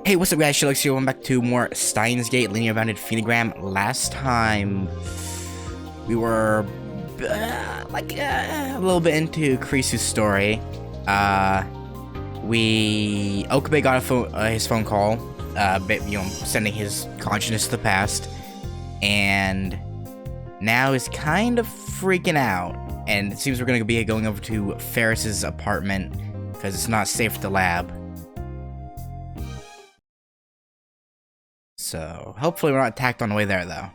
Hey, what's up guys, ChillaDeX here, welcome back to more Steins linear bounded Phenogram. Last time, we were, a little bit into Krisu's story. Okabe got his phone call, sending his consciousness to the past, and now he's kind of freaking out, and it seems we're gonna be going over to Faris's apartment, because it's not safe for the lab. So, hopefully we're not attacked on the way there, though.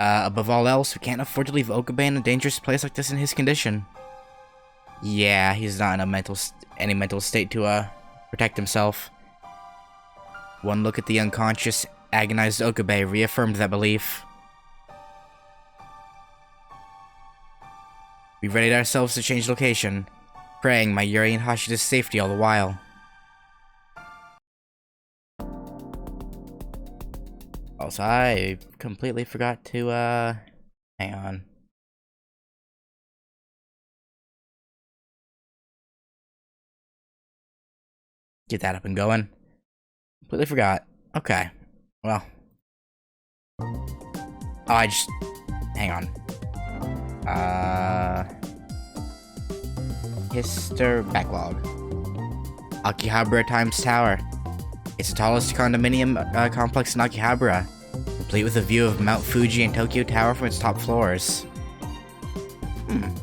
Above all else, we can't afford to leave Okabe in a dangerous place like this in his condition. Yeah, he's not in any mental state to, protect himself. One look at the unconscious, agonized Okabe reaffirmed that belief. We readied ourselves to change location, praying my Yuri and Hashida's safety all the while. Also, I completely forgot to, hang on. Get that up and going. Completely forgot. Okay. Well. Oh, hang on. Backlog. Akihabara Times Tower. It's the tallest condominium complex in Akihabara, complete with a view of Mount Fuji and Tokyo Tower from its top floors.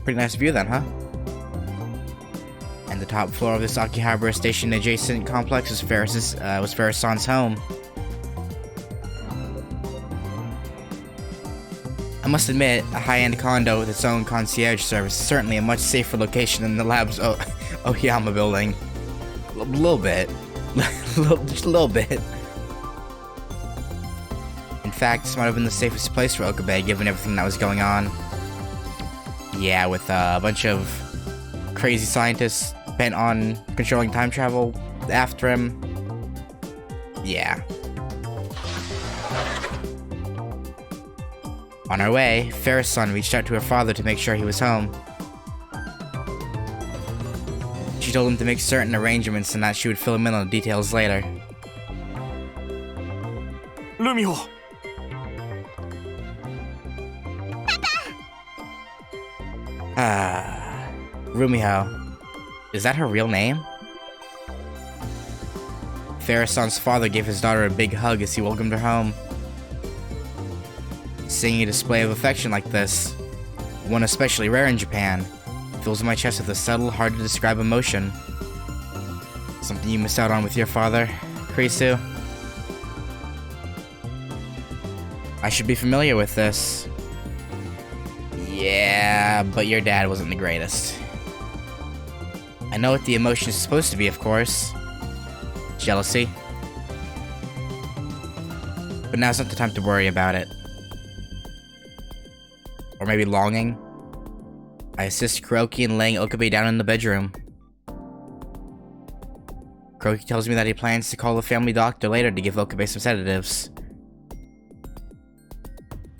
Pretty nice view then, huh? And the top floor of this Akihabara station adjacent complex was Faris-san's home. I must admit, a high-end condo with its own concierge service is certainly a much safer location than the lab's Oyama building. A little bit. Just a little bit. In fact, this might have been the safest place for Okabe, given everything that was going on. Yeah, with a bunch of crazy scientists bent on controlling time travel after him. Yeah. On our way, Faris-san reached out to her father to make sure he was home. She told him to make certain arrangements and that she would fill him in on the details later. Rumiho! Rumiho. Is that her real name? Faris-san's father gave his daughter a big hug as he welcomed her home. Seeing a display of affection like this, one especially rare in Japan, fills my chest with a subtle, hard-to-describe emotion. Something you missed out on with your father, Krisu? I should be familiar with this. Yeah, but your dad wasn't the greatest. I know what the emotion is supposed to be, of course. Jealousy. But now's not the time to worry about it. Or maybe longing. I assist Kuroki in laying Okabe down in the bedroom. Kuroki tells me that he plans to call the family doctor later to give Okabe some sedatives.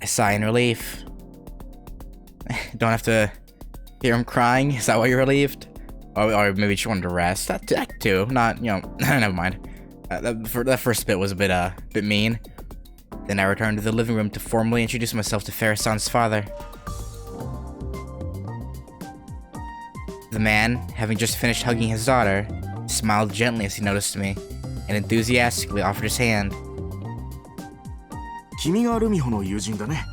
I sigh in relief. Don't have to hear him crying? Is that why you're relieved? Or maybe she wanted to rest. That too. Not, never mind. That first bit was a bit mean. Then I returned to the living room to formally introduce myself to Faris-san's father. The man, having just finished hugging his daughter, smiled gently as he noticed me, and enthusiastically offered his hand. 君がルミホの友人だね。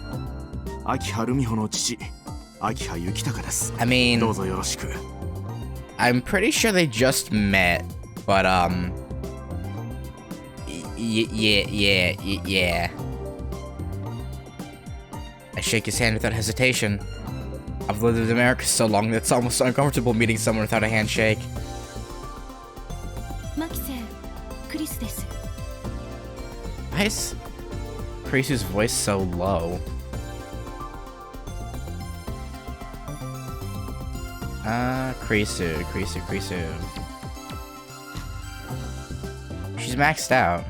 秋葉ルミホの父、秋葉幸隆です。 I mean, どうぞよろしく。 I'm pretty sure they just met, but yeah. I shake his hand without hesitation. I've lived in America so long that it's almost uncomfortable meeting someone without a handshake. Why is Krisu's voice so low? Krisu. She's maxed out.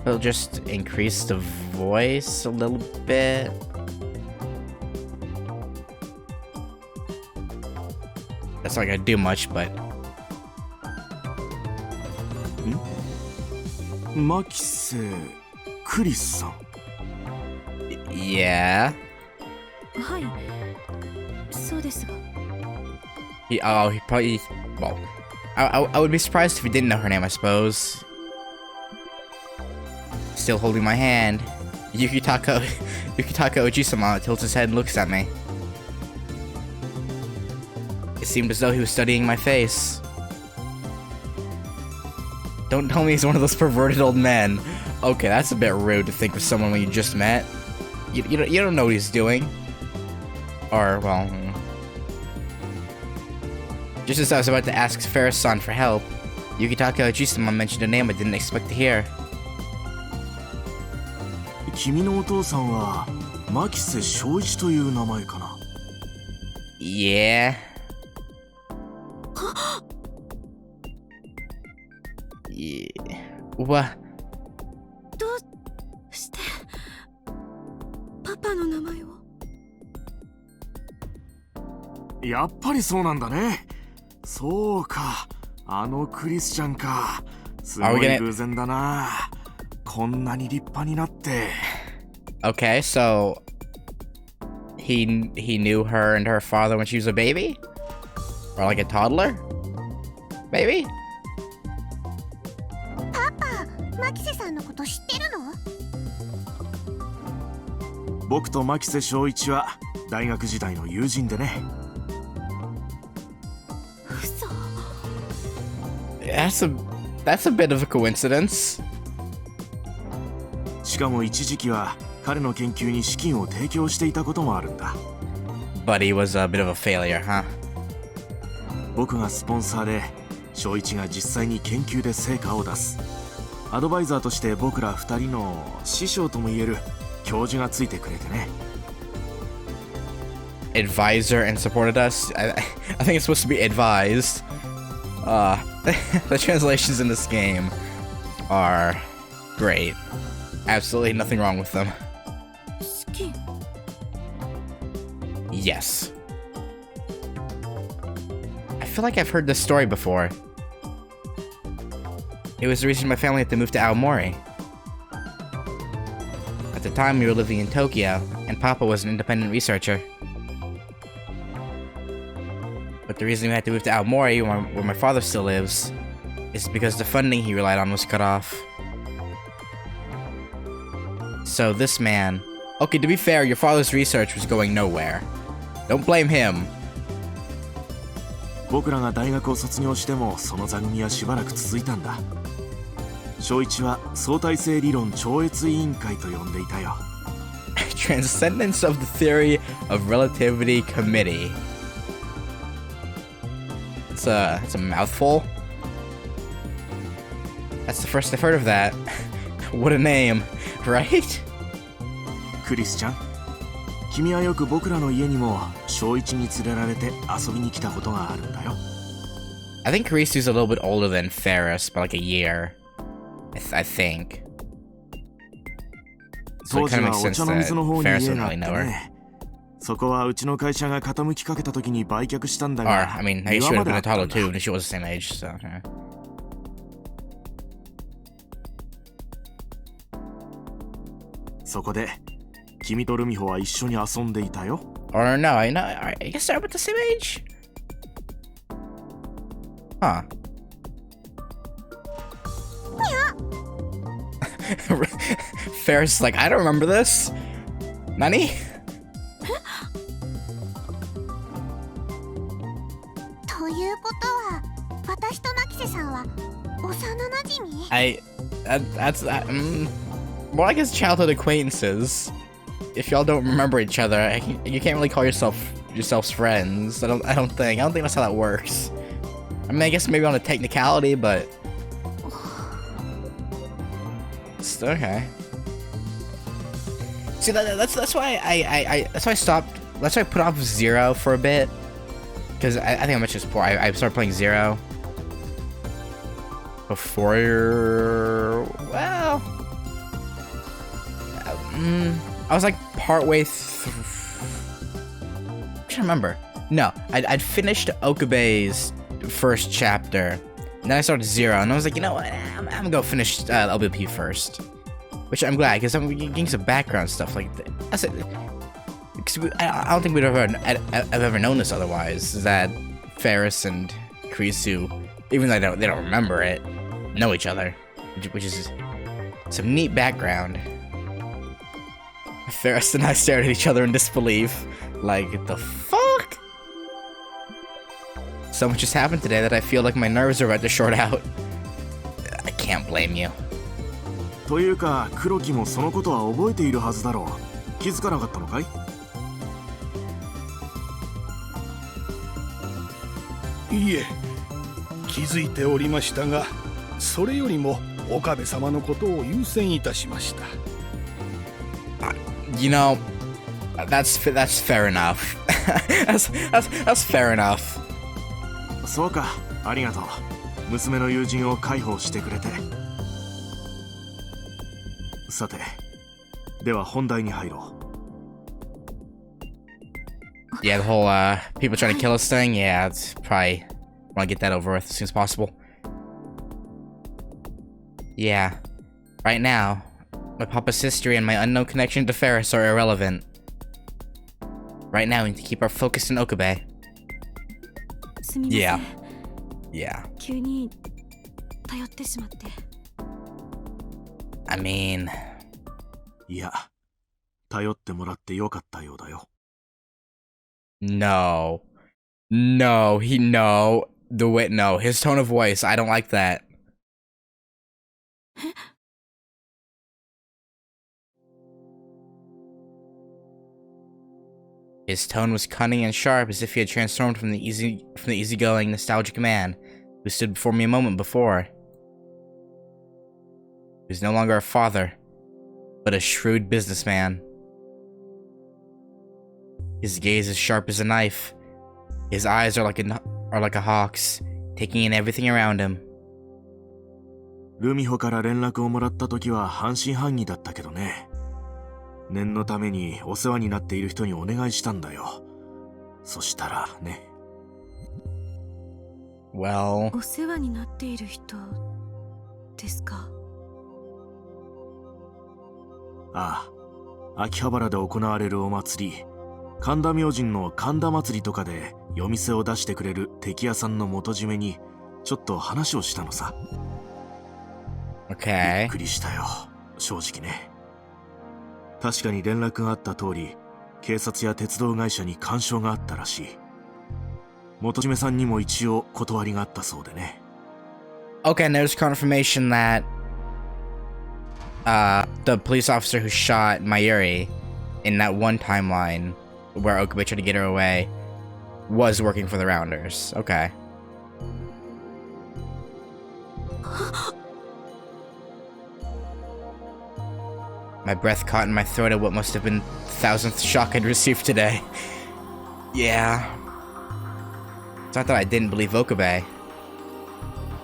But just increase the voice a little bit. That's not gonna do much, but マキセ・クリスさん。Yeah. はい、そうですが。He probably, well, I would be surprised if he didn't know her name, I suppose. Still holding my hand, Yukitaka Ojisama tilts his head and looks at me. It seemed as though he was studying my face. Don't tell me he's one of those perverted old men. Okay, that's a bit rude to think of someone when you just met. You don't know what he's doing. Or, well... Just as I was about to ask Faris-san for help, Yukitaka Ojisama mentioned a name I didn't expect to hear. 君のお父さんは牧瀬正一という名前かな。Yeah. Yeah. What? どうしてパパの名前を。やっぱりそうなんだね。そうか、あのクリスちゃんか。すごい偶然だな。こんなに立派になって。Okay, so he knew her and her father when she was a baby? Or like a toddler? Maybe? パパ、牧瀬さんのこと知ってるの？僕と牧瀬正一は大学時代の友人でね。嘘。That's a bit of a coincidence. しかも一時期は彼の研究に資金を提供していたこともあるんだ。But he was a bit of a failure, huh? 僕がスポンサーで、正一が実際に研究で成果を出す。アドバイザーとして僕ら二人の師匠ともいえる教授がついてくれてね。Advisor and supported us? I think it's supposed to be advised. The translations in this game are great. Absolutely nothing wrong with them. 資金。Yes. I feel like I've heard this story before. It was the reason my family had to move to Aomori. At the time, we were living in Tokyo, and Papa was an independent researcher. But the reason we had to move to Aomori, where my father still lives, is because the funding he relied on was cut off. So this man... Okay, to be fair, your father's research was going nowhere. Don't blame him. 僕らが大学を卒業してもその座組はしばらく続いたんだ。正一は相対性理論超越委員会と呼んでいたよ。Transcendence of the Theory of Relativity Committee. It's a mouthful. That's the first I've heard of that. What a name, right? クリスちゃん、君はよく僕らの家にも正一に連れられて遊びに来たことがあるんだよ。I think Karisu's a little bit older than Faris by like a year. I think. So 当 it 時 kind of は makes お sense 茶の水の that 方に Faris 家 wouldn't があっ really て know her. ね。そこはうちの会社が傾きかけた時に売却したんだ Or, が、 I mean, I guess she 庭 would ま have で been あ a ったん toddler だ。 too, and she was the same age, so... yeah. そこで君とルミホは一緒に遊んでいたよ。Or no, I guess they're about the same age? Huh. Faris is like, I don't remember this. Nani? ということは、私と牧瀬さんは幼馴染？ That's more like his childhood acquaintances. If y'all don't remember each other, you can't really call yourselves friends. I don't think that's how that works. I mean, I guess maybe on a technicality, but it's okay. See, that's why I stopped. That's why I put off Zero for a bit, because I think I mentioned this before. I started playing Zero before. Well, I was like partway through. I'm trying to remember. No, I'd finished Okabe's first chapter then I started 0, and I was like, you know what, I'm gonna go finish LBP first. Which I'm glad, because I'm getting some background stuff like that. That's it. I don't think I've ever known this otherwise, that Faris and Kurisu, even though they don't remember it, know each other, which is some neat background. Faris and I stared at each other in disbelief, like, the fuck? So much just happened today that I feel like my nerves are about to short out. I can't blame you. というか、黒木もそのことは覚えているはずだろう。気づかなかったのかい？いえ、気づいておりましたが、それよりも岡部様のことを優先いたしました。You know, that's fair enough. that's fair enough. そうか、ありがとう。娘の友人を介抱してくれて。さて、では本題に入ろう。Yeah, the whole people trying to kill us thing. Yeah, it's probably want to get that over with as soon as possible. Yeah, right now, my papa's history and my unknown connection to Faris are irrelevant. Right now, we need to keep our focus in Okabe. Yeah. Yeah. 急に頼ってしまって。I mean... いや、頼ってもらってよかったようだよ。No. No, his tone of voice, I don't like that. His tone was cunning and sharp, as if he had transformed from the easygoing, nostalgic man who stood before me a moment before. He was no longer a father, but a shrewd businessman. His gaze is sharp as a knife. His eyes are like a hawk's, taking in everything around him. ルミホから連絡をもらった時は半信半疑だったけどね。念のためにお世話になっている人にお願いしたんだよ。そしたらね。Well... お世話になっている人ですか？ああ、秋葉原で行われるお祭り、神田明神の神田祭りとかで夜店を出してくれる敵屋さんの元締めにちょっと話をしたのさ。Okay. びっくりしたよ、正直ね。確かに連絡があった通り、警察や鉄道会社に干渉があったらしい。元締めさんにも一応断りがあったそうでね。Okay, and there's confirmation that the police officer who shot Mayuri in that one timeline where Okabe tried to get her away was working for the Rounders. Okay. My breath caught in my throat at what must have been the 1000th shock I'd received today. Yeah. It's not that I didn't believe Okabe,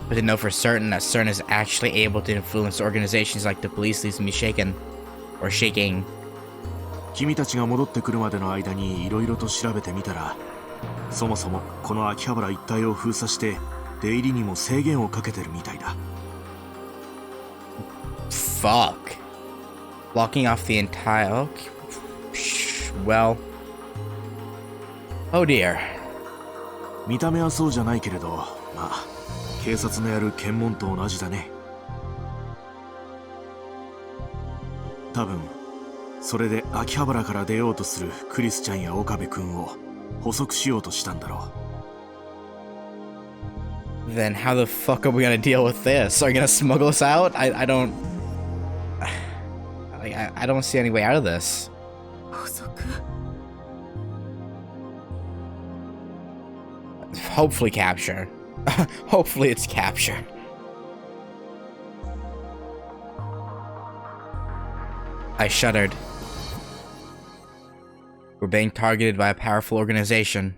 but to know for certain that CERN is actually able to influence organizations like the police leaves me shaken. Or shaking. 君たちが戻ってくるまでの間に色々と調べてみたら、そもそもこの秋葉原一帯を封鎖して出入りにも制限をかけてるみたいだ。Fuck. Blocking off the entire... Okay. Well... Oh dear. 見た目はそうじゃないけれど、まあ、警察のやる検問と同じだね。多分、それで秋葉原から出ようとするクリスちゃんや岡部君を捕捉しようとしたんだろう。Then how the fuck are we gonna deal with this? Are you gonna smuggle us out? I don't... I don't see any way out of this. 捕捉? Hopefully capture. Hopefully it's capture. I shuddered. We're being targeted by a powerful organization.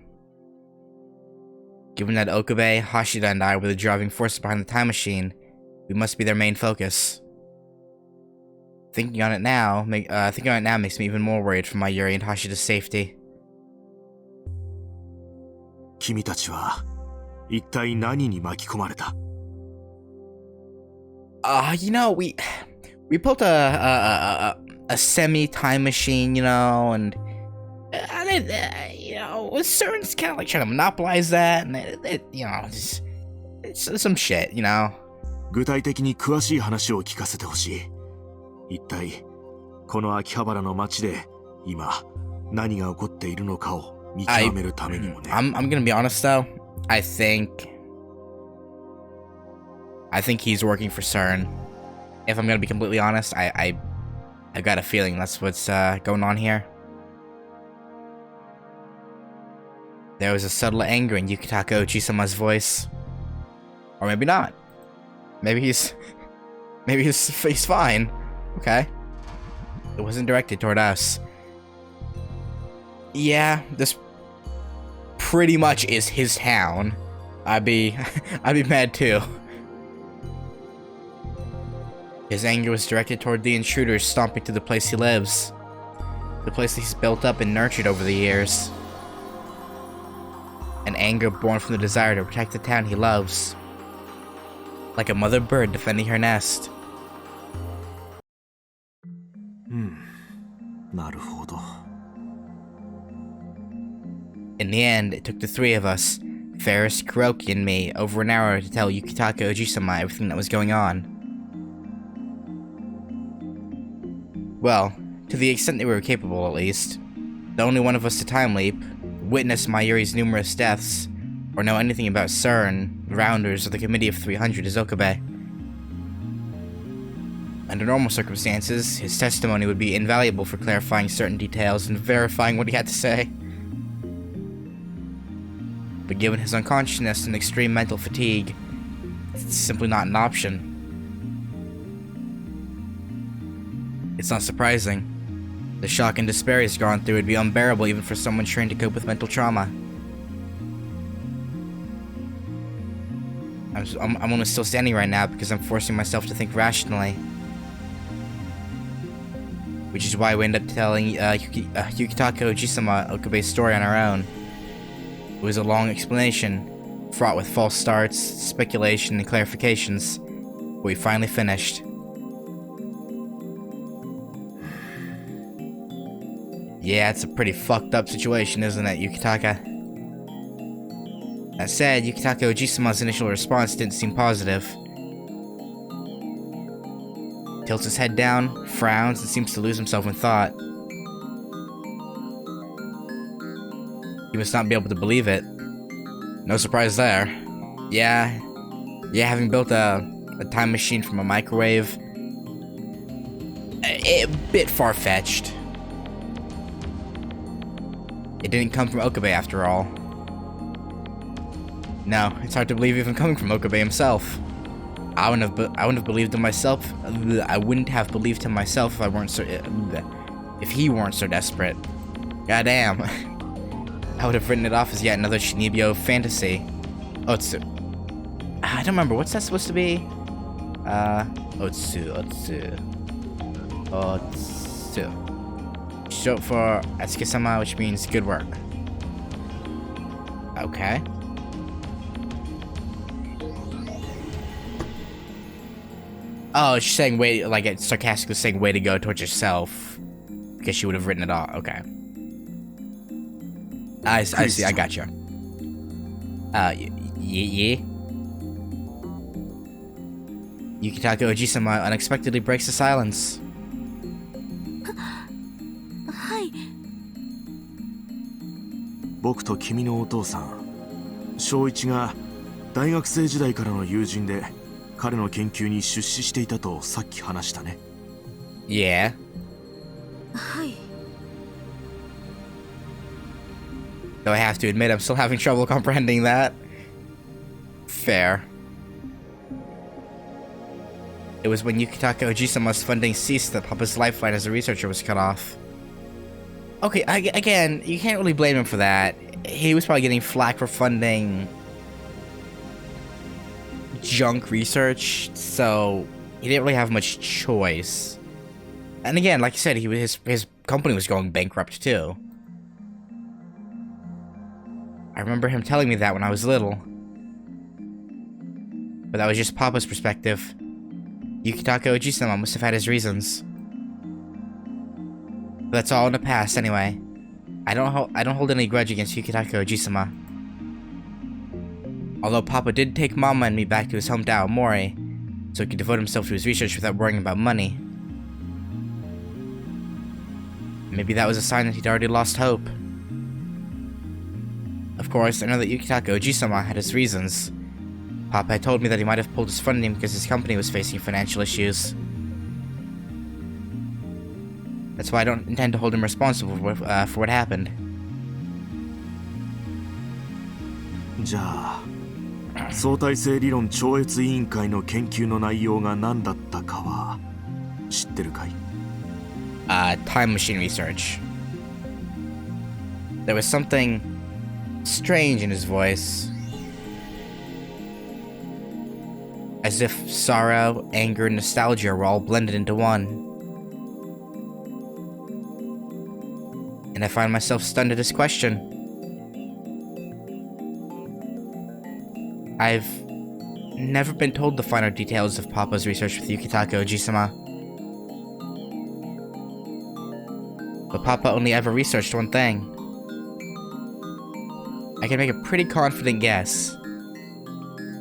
Given that Okabe, Hashida, and I were the driving force behind the time machine, we must be their main focus. Thinking on it now makes me even more worried for my Yuri and Hashida's safety. 君たちは一体何に巻き込まれた？ You know, we built a semi time machine, you know, and you know, CERN's kind of like trying to monopolize that, and you know, just it's some shit, you know. 具体的に詳しい話を聞かせてほしい。一体この秋葉原の街で今何が起こっているのかを見極めるためにもね。I'm gonna be honest though. I think he's working for CERN. If I'm gonna be completely honest, I got a feeling that's what's going on here. There was a subtle anger in Yukitaka Ochi-sama's voice. Or maybe not. Maybe he's fine. Okay. It wasn't directed toward us. Yeah, this pretty much is his town. I'd be mad too. His anger was directed toward the intruders stomping to the place he lives. The place he's built up and nurtured over the years. An anger born from the desire to protect the town he loves. Like a mother bird defending her nest. なるほど。 In the end, it took the three of us, Faris, Kuroki, and me, over an hour to tell Yukitaka Oji-sama everything that was going on. Well, to the extent that we were capable, at least. The only one of us to time leap, witness Mayuri's numerous deaths, or know anything about CERN, the Rounders, or the Committee of 300 is Okabe. Under normal circumstances, his testimony would be invaluable for clarifying certain details and verifying what he had to say. But given his unconsciousness and extreme mental fatigue, it's simply not an option. It's not surprising. The shock and despair he's gone through would be unbearable even for someone trained to cope with mental trauma. I'm only still standing right now because I'm forcing myself to think rationally. Which is why we end up telling Yukitaka Oji-sama Okabe's story on our own. It was a long explanation, fraught with false starts, speculation, and clarifications, but we finally finished. Yeah, it's a pretty fucked up situation, isn't it, Yukitaka? That said, Yukitaka Oji-sama's initial response didn't seem positive. Tilts his head down, frowns, and seems to lose himself in thought. He must not be able to believe it. No surprise there. Yeah, having built a time machine from a microwave, a bit far-fetched. It didn't come from Okabe after all. No, it's hard to believe even coming from Okabe himself. I wouldn't have believed him myself. I wouldn't have believed him myself if if he weren't so desperate. Goddamn. I would have written it off as yet another Shinibyo fantasy. Otsu. I don't remember, what's that supposed to be? Otsu. Short for Atsuki-sama, which means good work. Okay. Oh, she's saying way, like it's sarcastically saying way to go towards yourself. Because she would have written it all. Okay. I see, I got you. Yeah. Yukitaka Oji-sama unexpectedly breaks the silence. はい。僕と君のお父さん、正一が大学生時代からの友人で、彼の研究に出資していたとさっき話したね。Yeah. はい。 Though I have to admit, I'm still having trouble comprehending that. Fair. It was when Yukitaka Oji-sama's funding ceased that Papa's lifeline as a researcher was cut off. Okay, again, you can't really blame him for that. He was probably getting flack for funding junk research, so he didn't really have much choice. And again, like you said, his company was going bankrupt too. I remember him telling me that when I was little. But that was just Papa's perspective. Yukitaka Ojisama must have had his reasons. But that's all in the past anyway. I don't hold any grudge against Yukitaka Ojisama. Although Papa did take Mama and me back to his hometown, Mori, so he could devote himself to his research without worrying about money. Maybe that was a sign that he'd already lost hope. Of course, I know that Yukitaka Ojisama had his reasons. Papa had told me that he might have pulled his funding because his company was facing financial issues. That's why I don't intend to hold him responsible for what happened. じゃあ相対性理論超越委員会の研究の内容が何だったかは知ってるかい？ Time machine research. There was something strange in his voice. As if sorrow, anger, and nostalgia were all blended into one. And I find myself stunned at his question. I've never been told the finer details of Papa's research with Yukitaka Ojisama. But Papa only ever researched one thing. I can make a pretty confident guess.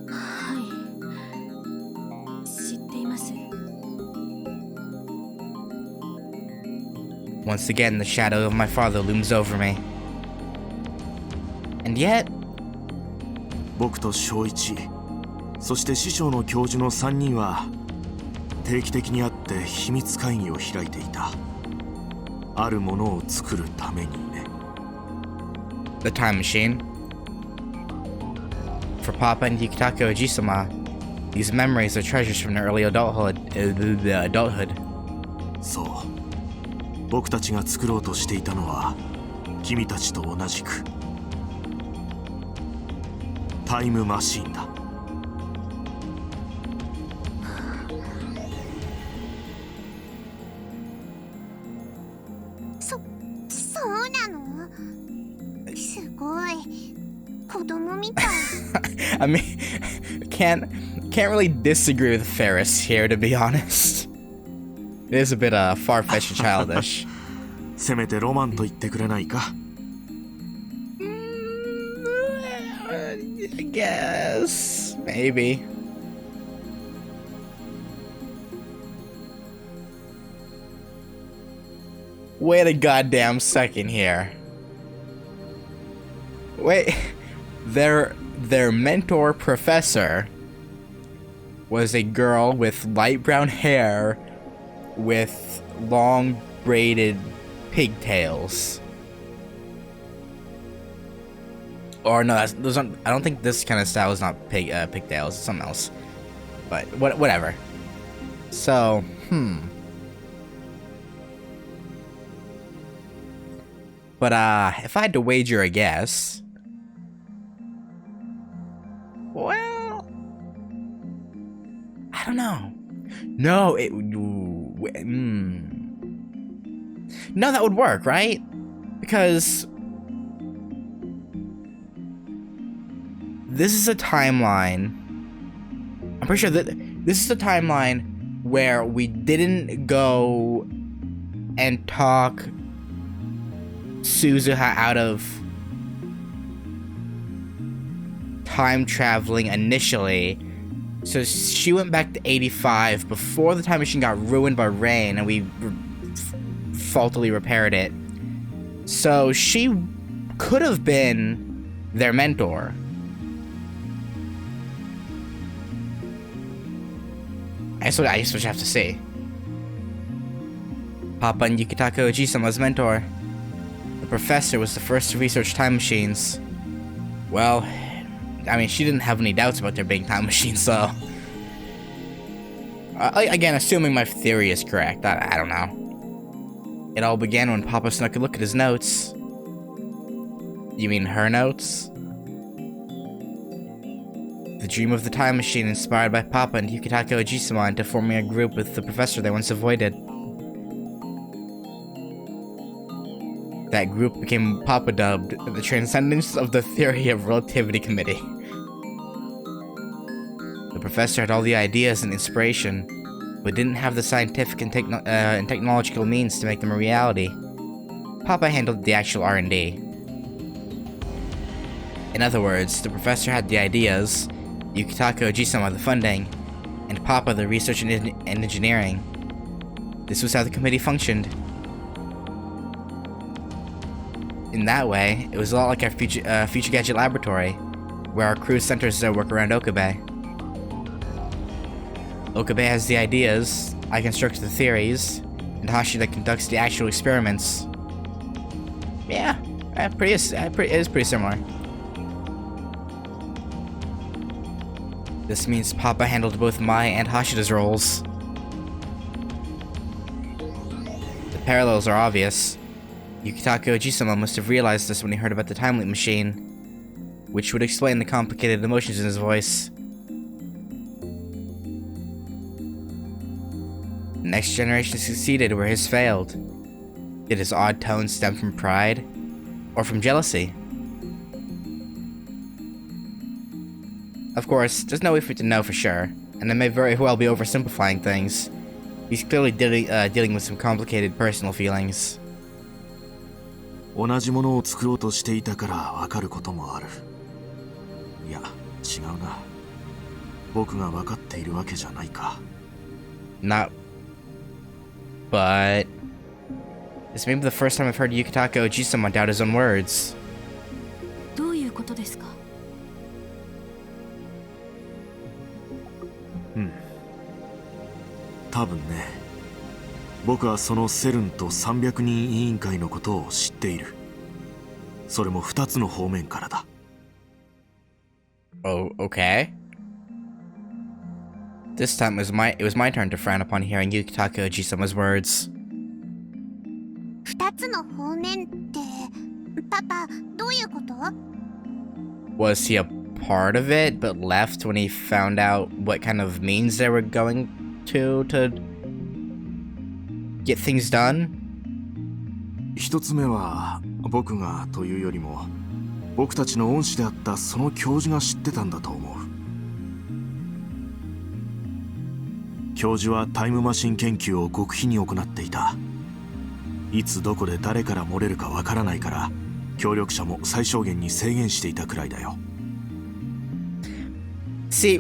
はい知っています Once again, the shadow of my father looms over me. And yet, 僕と正一、そして師匠の教授の3人は定期的に会って秘密会議を開いていた。あるものを作るためにね。the time machine. For Papa and Yukitaka Ojisama, these memories are treasures from their early adulthood. そう。僕たちが作ろうとしていたのは君たちと同じくタイムマシーンだ。そうなの？すごい子供みたい。I mean, can't really disagree with Faris here, to be honest. It is a bit far-fetched and childish. せめてロマンと言ってくれないか。I guess. Maybe. Wait a goddamn second here. Wait. Their mentor professor was a girl with light brown hair with long braided pigtails. Or no, I don't think this kind of style is not pigtails. It's something else. But whatever. So, But if I had to wager a guess, well, I don't know. No, no, that would work, right? Because this is a timeline. I'm pretty sure that this is a timeline where we didn't go and talk Suzuha out of time traveling initially. So she went back to 85 before the time machine got ruined by rain and we faultily repaired it. So she could have been their mentor. I guess what you have to say. Papa and Yukitaka Ojisama's mentor. The professor was the first to research time machines. Well, I mean, she didn't have any doubts about there being time machines, so... again, assuming my theory is correct, I don't know. It all began when Papa snuck a look at his notes. You mean her notes? The dream of the time machine inspired by Papa and Yukitaka Ojisama into forming a group with the professor they once avoided. That group became Papa dubbed the Transcendence of the Theory of Relativity Committee. The professor had all the ideas and inspiration, but didn't have the scientific and technological means to make them a reality. Papa handled the actual R&D. In other words, the professor had the ideas, Yukitaka Ojisama the funding, and Papa the research and engineering. This was how the committee functioned. In that way, it was a lot like our Future Gadget Laboratory, where our crew centers their work around Okabe. Okabe has the ideas, I construct the theories, and Hashida conducts the actual experiments. Yeah, it is pretty similar. This means Papa handled both Mai and Hashida's roles. The parallels are obvious. Yukitaka Ojisama must have realized this when he heard about the time loop machine, which would explain the complicated emotions in his voice. The next generation succeeded where his failed. Did his odd tone stem from pride, or from jealousy? Of course, there's no way for it to know for sure, and I may very well be oversimplifying things. He's clearly dealing with some complicated personal feelings. 同じものを作ろうとしていたから分かることもある。いや、違うな。僕が分かっているわけじゃないか。Not. But this may be the first time I've heard Yukitaka Ojisama doubt his own words. どういうことですか？多分ね。僕はそのセルンと300人委員会のことを知っている。それも2つの方面からだ。Oh, okay. This time it was my turn to frown upon hearing Yukitaka Ojisama's words. 2つの方面ってパパどういうこと？ Was he a part of it, but left when he found out what kind of means they were going to get things done? 一つ目は僕がというよりも僕たちの恩師であったその教授が知ってたんだと思う。教授はタイムマシン研究を極秘に行っていた。いつどこで誰から漏れるかわからないから協力者も最小限に制限していたくらいだよ。See,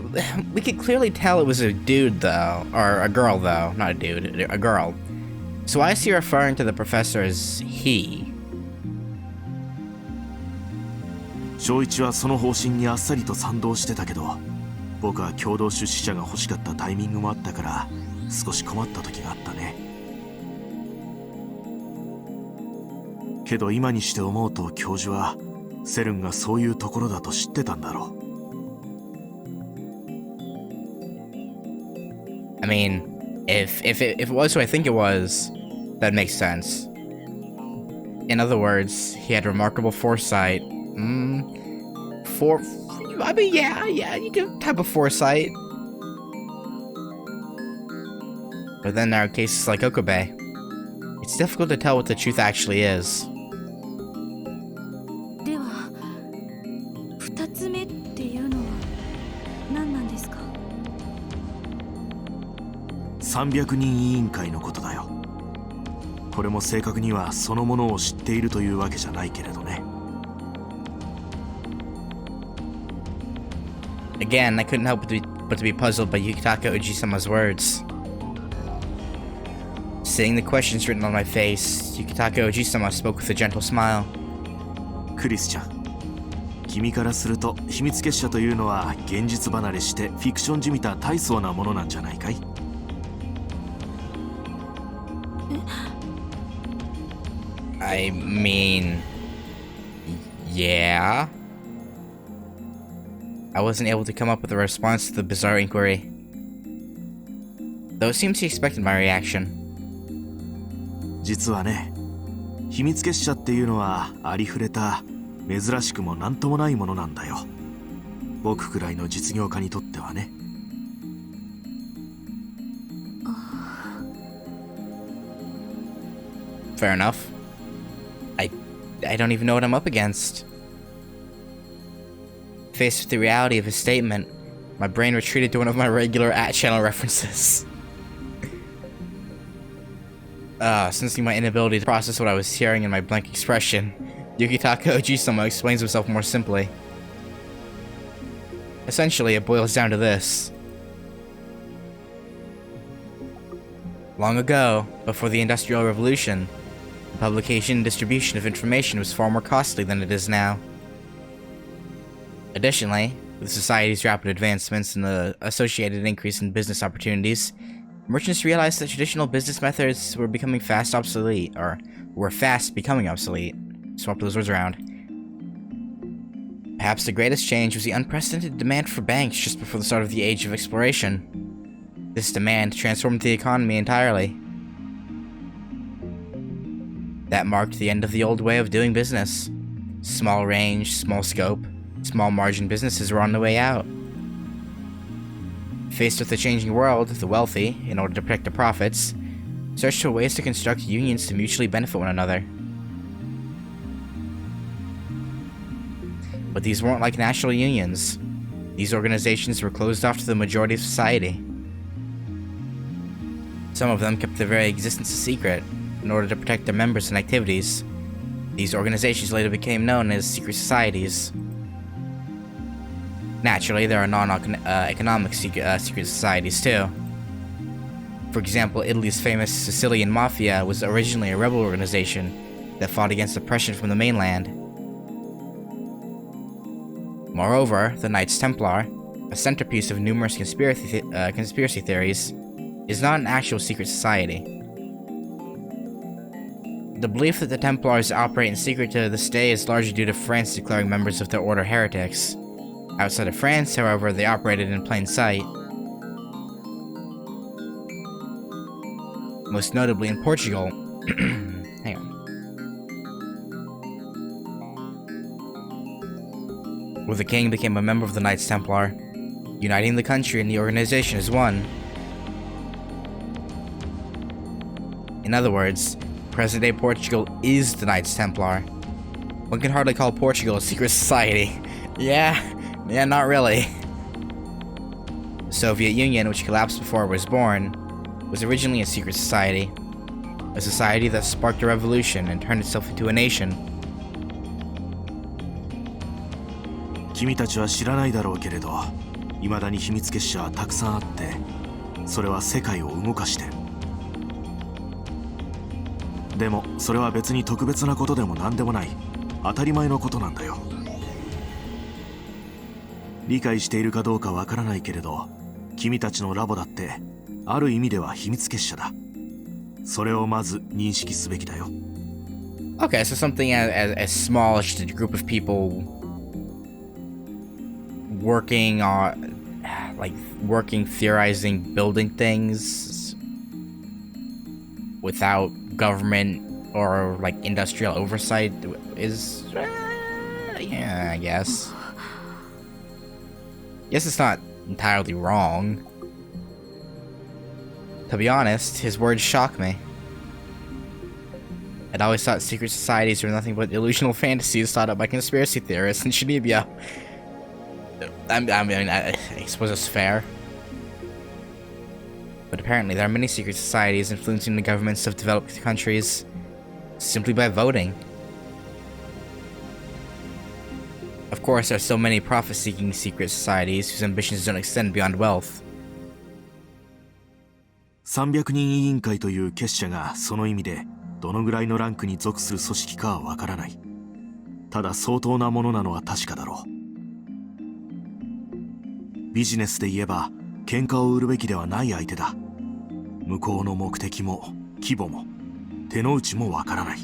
we could clearly tell it was a dude though, or a girl though, not a dude, a girl. So why is he referring to the professor as he? 正一はその方針にあっさりと賛同してたけど、僕は共同出資者が欲しかったタイミングもあったから少し困った時があったね。けど今にして思うと教授はセルンがそういうところだと知ってたんだろう。I mean, if it was who I think it was, that makes sense. In other words, he had remarkable foresight. I mean, yeah, you can type of foresight. But then there are cases like Okabe. It's difficult to tell what the truth actually is. では、2つ目っていうのは何なんですか？300人委員会のことだよ。これも正確にはそのものを知っているというわけじゃないけれどね。Again, I couldn't help but to be puzzled by Yukitaka Ojisama's words. Seeing the questions written on my face, Yukitaka Ojisama spoke with a gentle smile. クリスちゃん、君からすると秘密結社というのは現実離れしてフィクションじみた大層なものなんじゃないかい？I mean, yeah. I wasn't able to come up with a response to the bizarre inquiry. Though it seems he expected my reaction. 実はね、秘密結社っていうのはありふれた珍しくもなんともないものなんだよ。僕くらいの実業家にとってはね。Fair enough. I don't even know what I'm up against. Faced with the reality of his statement, my brain retreated to one of my regular @channel references. Sensing my inability to process what I was hearing in my blank expression, Yukitaka Ojisama explains himself more simply. Essentially, it boils down to this. Long ago, before the Industrial Revolution, the publication and distribution of information was far more costly than it is now. Additionally, with society's rapid advancements and the associated increase in business opportunities, merchants realized that traditional business methods were becoming fast becoming obsolete. Swap those words around. Perhaps the greatest change was the unprecedented demand for banks just before the start of the Age of Exploration. This demand transformed the economy entirely. That marked the end of the old way of doing business. Small range, small scope, small margin businesses were on the way out. Faced with the changing world, the wealthy, in order to protect their profits, searched for ways to construct unions to mutually benefit one another. But these weren't like national unions. These organizations were closed off to the majority of society. Some of them kept their very existence a secret, in order to protect their members and activities. These organizations later became known as secret societies. Naturally, there are non-economic secret societies too. For example, Italy's famous Sicilian Mafia was originally a rebel organization that fought against oppression from the mainland. Moreover, the Knights Templar, a centerpiece of numerous conspiracy theories, is not an actual secret society. The belief that the Templars operate in secret to this day is largely due to France declaring members of their order heretics. Outside of France, however, they operated in plain sight. Most notably in Portugal. Hang on. Where the king became a member of the Knights Templar, uniting the country and the organization as one. In other words, present-day Portugal is the Knights Templar. One can hardly call Portugal a secret society. Yeah, not really. The Soviet Union, which collapsed before it was born, was originally a secret society. A society that sparked a revolution and turned itself into a nation. 君たちは知らないだろうけれど、未だに秘密結社はたくさんあって、それは世界を動かしてる。でもそれは別に特別なことでも何でもない、当たり前のことなんだよ。理解しているかどうかわからないけれど、君たちのラボだってある意味では秘密結社だ。それをまず認識すべきだよ。Okay, so something as small as just a group of people working theorizing, building things without government or like industrial oversight is, yeah, I guess. Yes, it's not entirely wrong. To be honest, his words shock me. I'd always thought secret societies were nothing but illusional fantasies thought up by conspiracy theorists in Shinibia. I suppose it's fair. But apparently there are many secret societies influencing the governments of developed countries simply by voting. Of course, there are still many profit-seeking secret societies whose ambitions don't extend beyond wealth. 300人委員会という結社がその意味でどのぐらいのランクに属する組織かはわからない。ただ相当なものなのは確かだろう。ビジネスで言えば喧嘩を売るべきではない相手だ。向こうの目的も規模も手の内もわからない。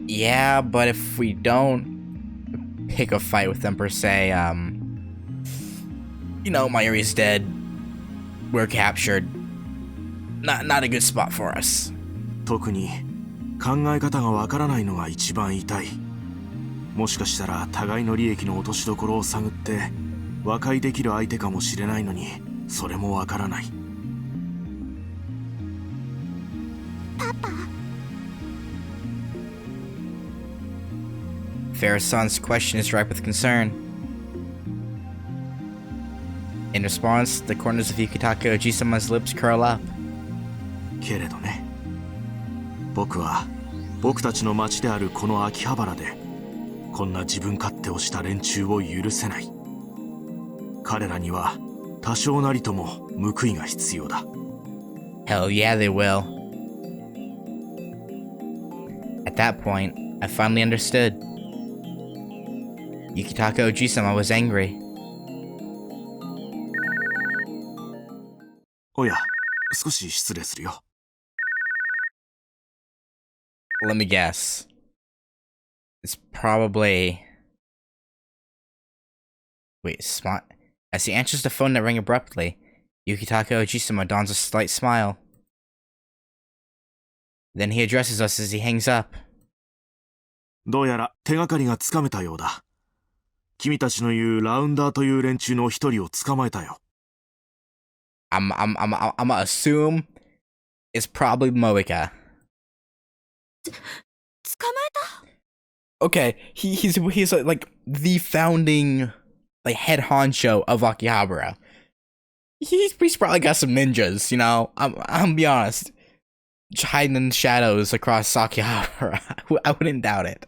Yeah, but if we don't pick a fight with them per se, Mayuri's dead, we're captured. Not a good spot for us. 特に考え方がわからないのが一番痛い。もしかしたら互いの利益の落としどころを探って和解できる相手かもしれないのに、それもわからない。パパ。Faris-san's question is ripe with concern. In response, the corners of Yukitaka Ojisama's lips curl up. けれどね、僕は僕たちの町であるこの秋葉原でこんな自分勝手をした連中を許せない。彼らには多少なりとも報いが必要だ。 Hell yeah, they will. At that point, I finally understood. Yukitaka Oji-sama was angry. おや、少し失礼するよ。 Let me guess. It's probably... Wait, smart. As he answers the phone that rang abruptly, Yukitaka Oji-sama dons a slight smile. Then he addresses us as he hangs up. どうやら手がかりがつかめたようだ。君たちの言うラウンダーという連中の一人を捕まえたよ。 I'm gonna assume it's probably Moika. 捕まえた。 Okay, he's like the founding like head honcho of Akihabara. He's probably got some ninjas, you know. I'm gonna be honest, hiding in the shadows across Akihabara. I wouldn't doubt it.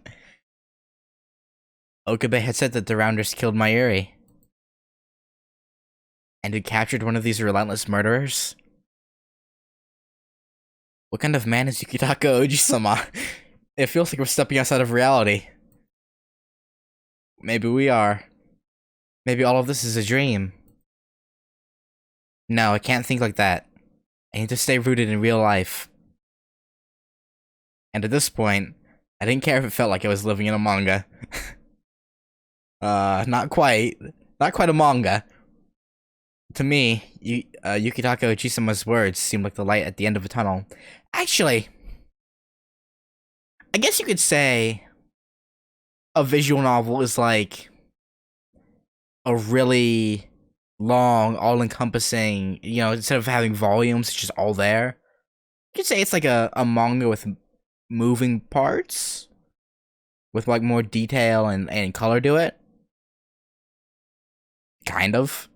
Okabe had said that the Rounders killed Mayuri and had captured one of these relentless murderers. What kind of man is Yukitaka Oji-sama? It feels like we're stepping outside of reality. Maybe we are. Maybe all of this is a dream. No, I can't think like that. I need to stay rooted in real life. And at this point, I didn't care if it felt like I was living in a manga. Not quite. Not quite a manga. To me, Yukitaka Oji-sama's words seemed like the light at the end of a tunnel. Actually, I guess you could say a visual novel is like a really long, all-encompassing, you know, instead of having volumes, it's just all there. You could say it's like a manga with moving parts, with like more detail and color to it. Kind of.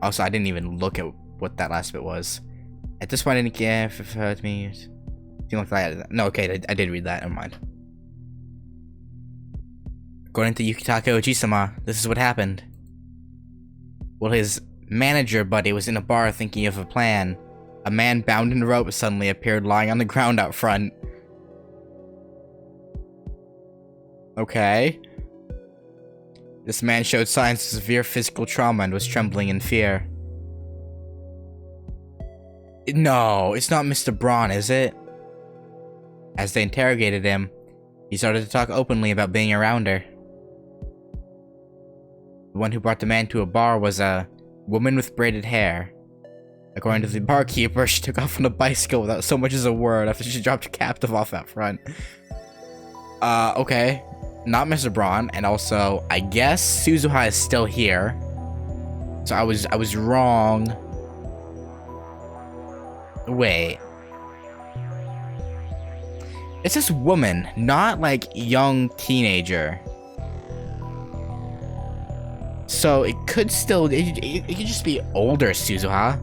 Also, I didn't even look at what that last bit was. At this point, I didn't care if it hurt me. Seemed like that. No, okay, I did read that. Never mind. According to Yukitaka Oji-sama, this is what happened. While his manager buddy was in a bar thinking of a plan, a man bound in rope suddenly appeared lying on the ground out front. Okay. This man showed signs of severe physical trauma and was trembling in fear. No, it's not Mr. Braun, is it? As they interrogated him, he started to talk openly about being a rounder. The one who brought the man to a bar was a woman with braided hair. According to the barkeeper, she took off on a bicycle without so much as a word after she dropped a captive off out front. Okay. Not Mr. Braun, and also, I guess Suzuha is still here. So I was wrong. Wait. It's this woman, not like young teenager. So it could still, it could just be older Suzuha.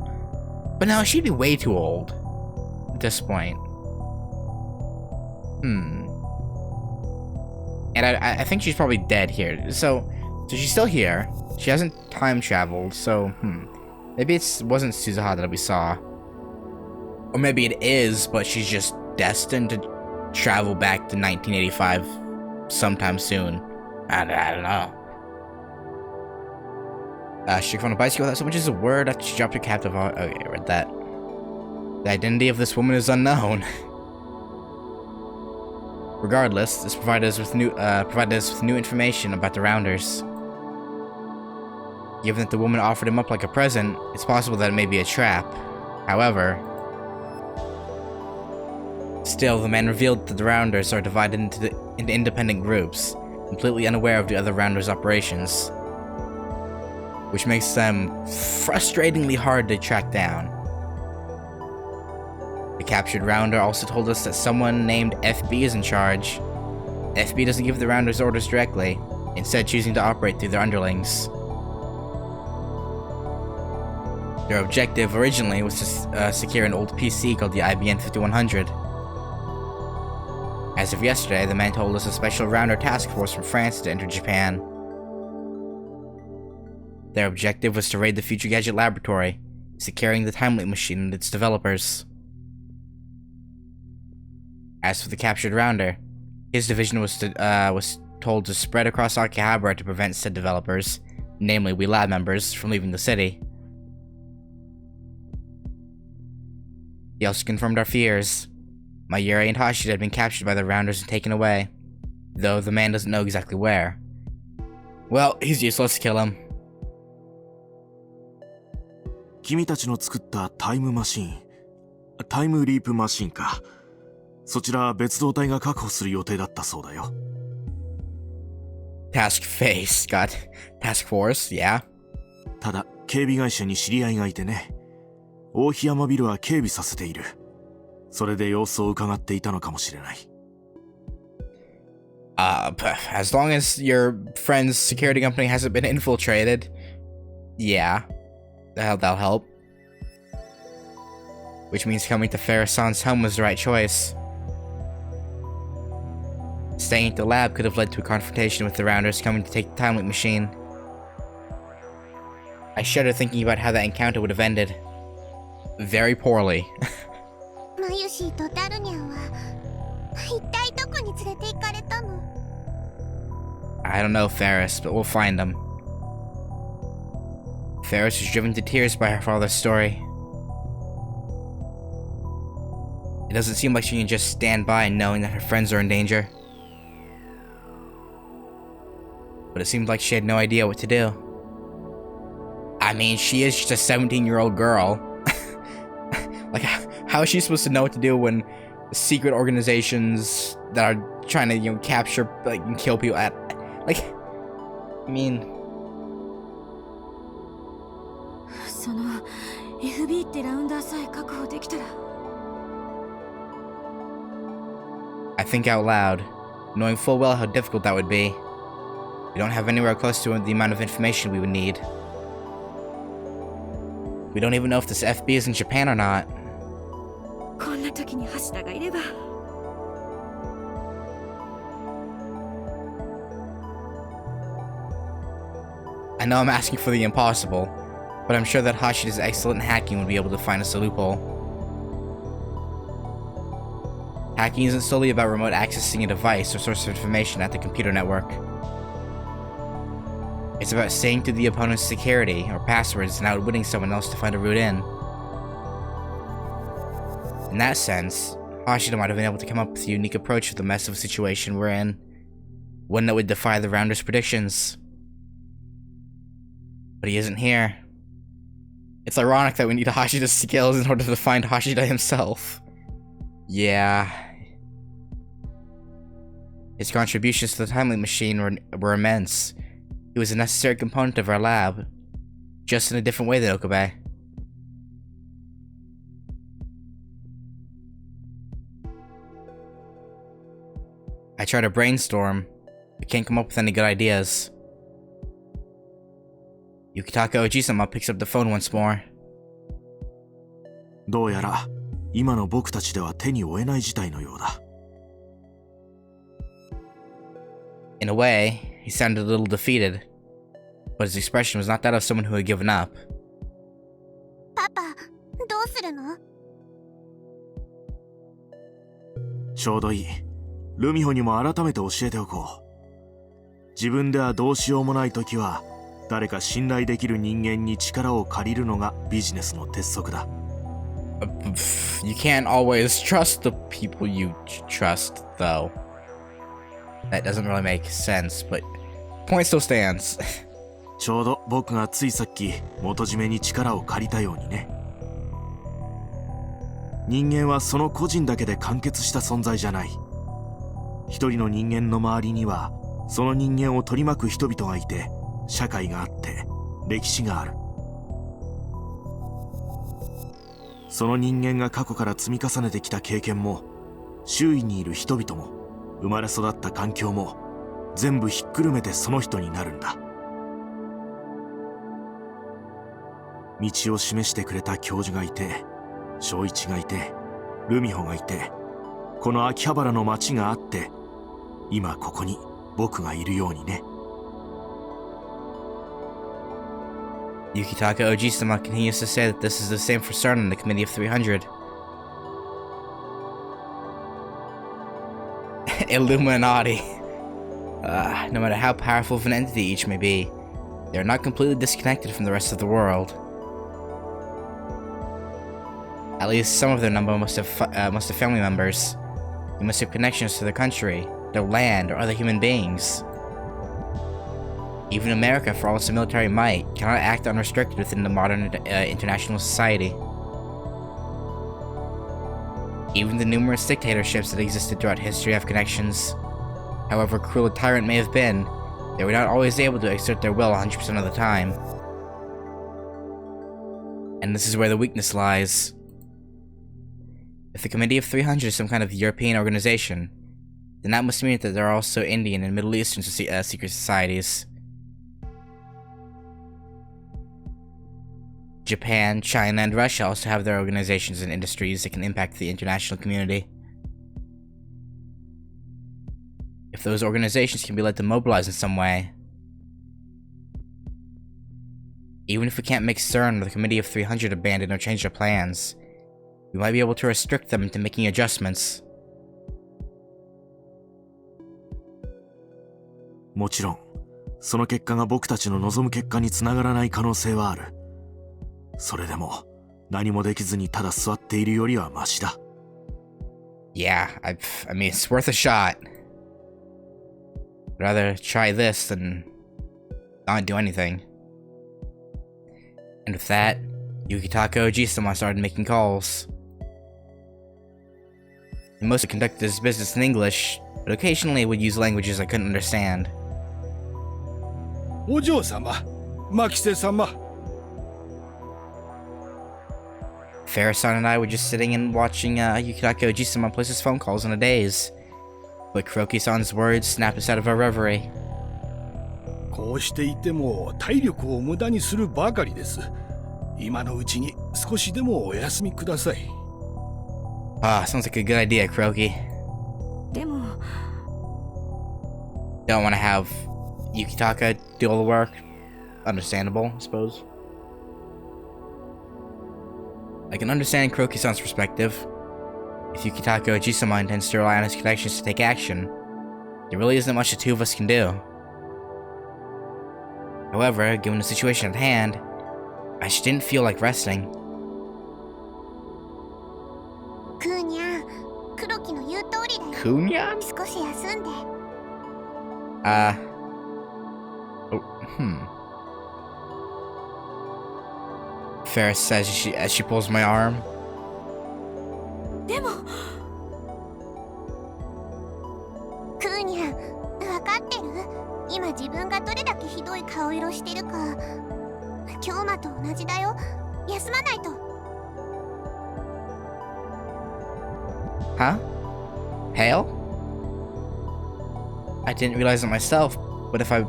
But no, she'd be way too old at this point. And I think she's probably dead here. So she's still here. She hasn't time traveled, so maybe it wasn't Suzuha that we saw. Or maybe it is, but she's just destined to travel back to 1985 sometime soon. I don't know. She took on a bicycle without so much as a word after she dropped her captive off. Okay, I read that. The identity of this woman is unknown. Regardless, this provided us with new information about the Rounders. Given that the woman offered him up like a present, it's possible that it may be a trap. However, still, the man revealed that the Rounders are divided into independent groups, completely unaware of the other Rounders' operations, which makes them frustratingly hard to track down. The captured Rounder also told us that someone named FB is in charge. FB doesn't give the Rounders orders directly, instead choosing to operate through their underlings. Their objective originally was to secure an old PC called the IBM 5100. As of yesterday, the man told us a special rounder task force from France to enter Japan. Their objective was to raid the Future Gadget Laboratory, securing the Time Loop machine and its developers. As for the captured rounder, his division was told to spread across Akihabara to prevent said developers, namely we lab members, from leaving the city. He also confirmed our fears. Mayuri and Hashida had been captured by the rounders and taken away, though the man doesn't know exactly where. Well, he's useless, kill him. 君たちの作ったタイムマシン、タイムリープマシンか。そちら別動隊が確保する予定だったそうだよ。Task Force, yeah. ただ、警備会社に知り合いがいてね。大檜山ビルは警備させている。それで様子を伺っていたのかもしれない。As long as your friend's security company hasn't been infiltrated, yeah, that'll help. Which means coming to Faris-san's home was the right choice. Staying at the lab could have led to a confrontation with the rounders coming to take the Time Loop machine. I shudder thinking about how that encounter would have ended. Very poorly. マユシーとダルニャンは一体どこに連れて行かれたの？ I don't know, Faris, but we'll find them. Faris was driven to tears by her father's story. It doesn't seem like she can just stand by knowing that her friends are in danger. But it seemed like she had no idea what to do. I mean, she is just a 17-year-old girl. Like, how is she supposed to know what to do when secret organizations that are trying to, capture, and kill people I mean... その FB ってラウンダーさえ確保できたら I think out loud, knowing full well how difficult that would be. We don't have anywhere close to the amount of information we would need. We don't even know if this FB is in Japan or not. こんな時に橋田がいれば I know I'm asking for the impossible, but I'm sure that Hashida's excellent hacking would be able to find us a loophole. Hacking isn't solely about remote accessing a device or source of information at the computer network. It's about seeing through the opponent's security or passwords and outwitting someone else to find a route in. In that sense, Hashida might have been able to come up with a unique approach to the mess of a situation we're in, one that would defy the Rounder's predictions. But he isn't here. It's ironic that we need Hashida's skills in order to find Hashida himself. Yeah. His contributions to the Time Loop machine were immense. He was a necessary component of our lab, just in a different way than Okabe. I try to brainstorm, but can't come up with any good ideas. Yukitaka Oji-sama picks up the phone once more. どうやら今の僕たちでは手に負えない事態のようだ。In a way, he sounded a little defeated, but his expression was not that of someone who had given up. パパ、どうするの？ちょうどいい。ルミホにも改めて教えておこう。自分ではどうしようもないときは、誰か信頼できる人間に力を借りるのがビジネスの鉄則だ。You can't always trust the people you trust, though. That doesn't really make sense, but point still stands. ちょうど僕がついさっき元締めに力を借りたようにね。人間はその個人だけで完結した存在じゃない。一人の人間の周りにはその人間を取り巻く人々がいて、社会があって歴史がある。その人間が過去から積み重ねてきた経験も、周囲にいる人々も、生まれ育った環境も全部ひっくるめてその人になるんだ。道を示してくれた教授がいて、正一がいて、ルミホがいて、この秋葉原の街があって、今ここに僕がいるようにね。Yukitaka Ojisama continues to say that this is the same for CERN and the Committee of 300. Illuminati. No matter how powerful of an entity each may be, they are not completely disconnected from the rest of the world. At least some of their number must have family members. They must have connections to their country, their land, or other human beings. Even America, for all its military might, cannot act unrestricted within the modern international society. Even the numerous dictatorships that existed throughout history have connections. However cruel a tyrant may have been, they were not always able to exert their will 100% of the time. And this is where the weakness lies. If the Committee of 300 is some kind of European organization, then that must mean that there are also Indian and Middle Eastern secret societies. Japan, China, and Russia also have their organizations and industries that can impact the international community. If those organizations can be led to mobilize in some way, even if we can't make CERN or the Committee of 300 abandon or change their plans, we might be able to restrict them into making adjustments. もちろん、その結果が僕たちの望む結果につながらない可能性はある。それでも、何もできずにただ座っているよりはマシだ。Yeah, I mean, it's worth a shot. I'd rather try this than not do anything. And with that, Yukitaka Ojisama started making calls. He mostly conducted his business in English, but occasionally would use languages I couldn't understand. お嬢様、マキセ様。Faris-san and I were just sitting and watching Yukitaka Ojisama place his phone calls in a daze. But Kuroki-san's words snapped us out of our reverie. こうしていても体力を無駄にするばかりです。今のうちに少しでもお休みください。Ah, sounds like a good idea, Kuroki. でも Don't want to have Yukitaka do all the work. Understandable, I suppose. I can understand Kuroki-san's perspective. If Yukitaka Ojisama intends to rely on his connections to take action, there really isn't much the two of us can do. However, given the situation at hand, I just didn't feel like resting. クーニャン、黒木の言う通りだよ。 Kunyan? 少し休んで。Faris says as she pulls my arm. でもクーニャン、分かってる？今自分がどれだけひどい顔色してるか。京馬と同じだよ。休まないと。Huh? Hail? I didn't realize it myself, but if I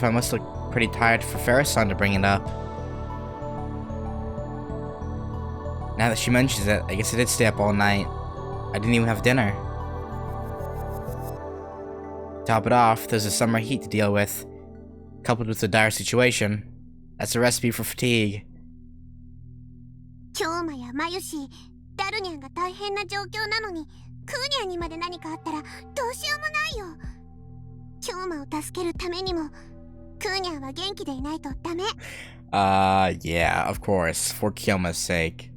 must look pretty tired for Faris-san to bring it up. Now that she mentions it, I guess I did stay up all night. I didn't even have dinner. To top it off, there's the summer heat to deal with, coupled with the dire situation. That's a recipe for fatigue. 京馬やマユシ、ダルニャンが大変な状況なのに、クーニャンにまで何かあったらどうしようもないよ。京馬を助けるためにも、クーニャンは元気でいないとダメ。Yeah, of course, for Kyoma's sake.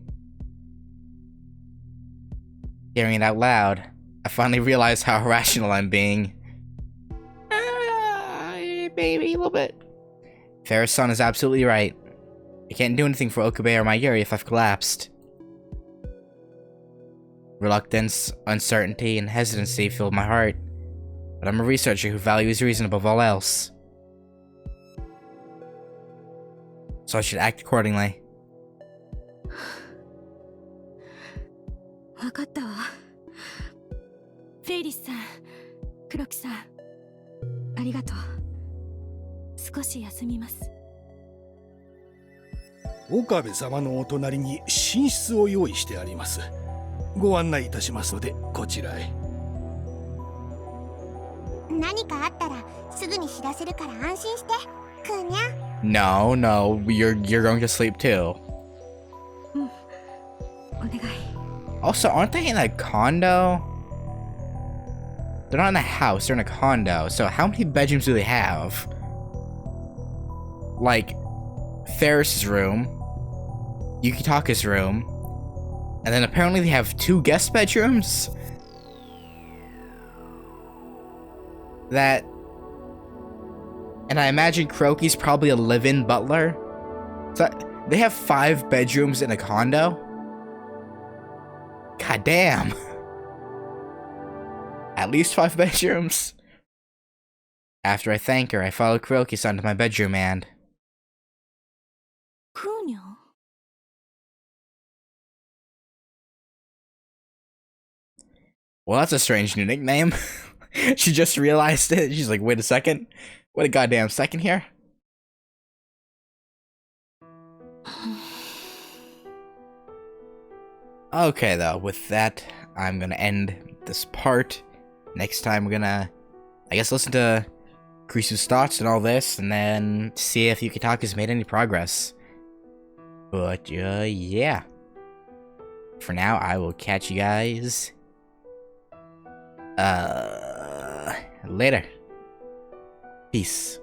Hearing it out loud, I finally realized how irrational I'm being. Maybe a little bit. Faris-san is absolutely right. I can't do anything for Okabe or Mayuri if I've collapsed. Reluctance, uncertainty, and hesitancy filled my heart, but I'm a researcher who values reason above all else. So I should act accordingly. 分かったわ。フェイリスさん、黒木さん、ありがとう。少し休みます。岡部様のお隣に寝室を用意してあります。ご案内いたしますので、こちらへ。何かあったらすぐに知らせるから安心して、クーニャ。No, no, you're going to sleep too. お願い。 Also, aren't they in a condo? They're not in a house, they're in a condo. So how many bedrooms do they have? Like, Faris' room, Yukitaka's room, and then apparently they have 2 guest bedrooms? That... And I imagine Kuroki's probably a live-in butler? So they have 5 bedrooms in a condo? God damn. At least 5 bedrooms. After I thank her, I follow Kuroki-san to my bedroom and... クーニャ。 Well, that's a strange new nickname. She just realized it. She's like, wait a second. Wait a goddamn second here. Okay, though, with that, I'm gonna end this part. Next time, we're gonna, I guess, listen to Kurisu's thoughts and all this, and then see if Yukitaka's made any progress. But, yeah. For now, I will catch you guys later. Peace.